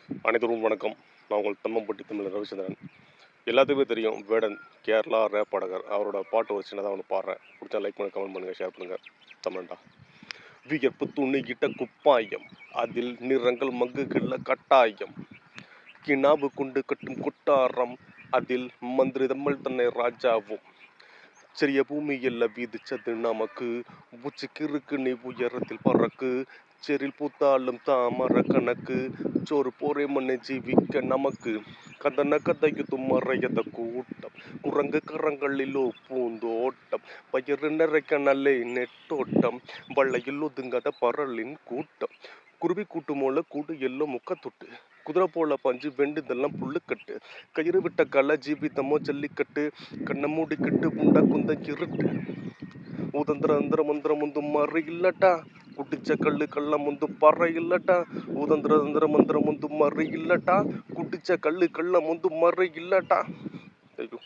அனைவரும் வணக்கம். நான் உங்கள் தம்மம்பட்டி தமிழர் ரவிச்சந்திரன். எல்லாத்துக்குமே தெரியும் வேடன் கேரளா ரேப் பாடகர். அவரோட பாட்டு ஒரு சின்னதாக ஒன்று பாடுறேன். பிடிச்சா லைக் பண்ணி கமெண்ட் பண்ணுங்கள், ஷேர் பண்ணுங்கள். தமிழ்டா. வியர்ப்பு துணிகிட்ட குப்பாயம், அதில் நிறங்கள் மங்குகிள்ள கட்டாயம். கிணாவு குண்டு கட்டும் கொட்டாரம், அதில் மந்திரிதம்மல் தன்னை ராஜாவும். சிறிய பூமியில் வீதிச்சது நமக்கு, உச்சிக்கு இருக்கு நீ உயரத்தில் பறக்கு. செரில் பூத்தாலும் தாமர கணக்கு, சோறு போரே மண்ணை ஜீவிக்க நமக்கு. கதன கதையுதும் மறையத கூட்டம், குரங்கு கரங்களிலோ பூந்தோட்டம். பயிறு நிறைக்க நல்லே நெட்டோட்டம், வள்ளையில் ஒதுங்காத பரலின் கூட்டம். குருவி கூட்டு மோல கூடு எல்லோ முக்கத்தொட்டு, குதிரை போல பஞ்சு வெண்டுதெல்லாம் புல்லுக்கட்டு. கயிறு விட்ட கலை ஜீவிதமோ ஜல்லிக்கட்டு, கண்ணை மூடிக்கிட்டு புண்டா குந்த இருட்டு. ஊதந்திர அந்திர மந்திரம் முந்தும் மறை இல்லட்டா, குட்டிச்ச கல்லு கள்ள முந்து பறை இல்லட்டா. ஊதந்திர அந்திர மந்திரம் முந்தும் மறை இல்லட்டா, குட்டிச்ச கல்லு கள்ள முந்து மறை இல்லட்டா. தேங்க்யூ.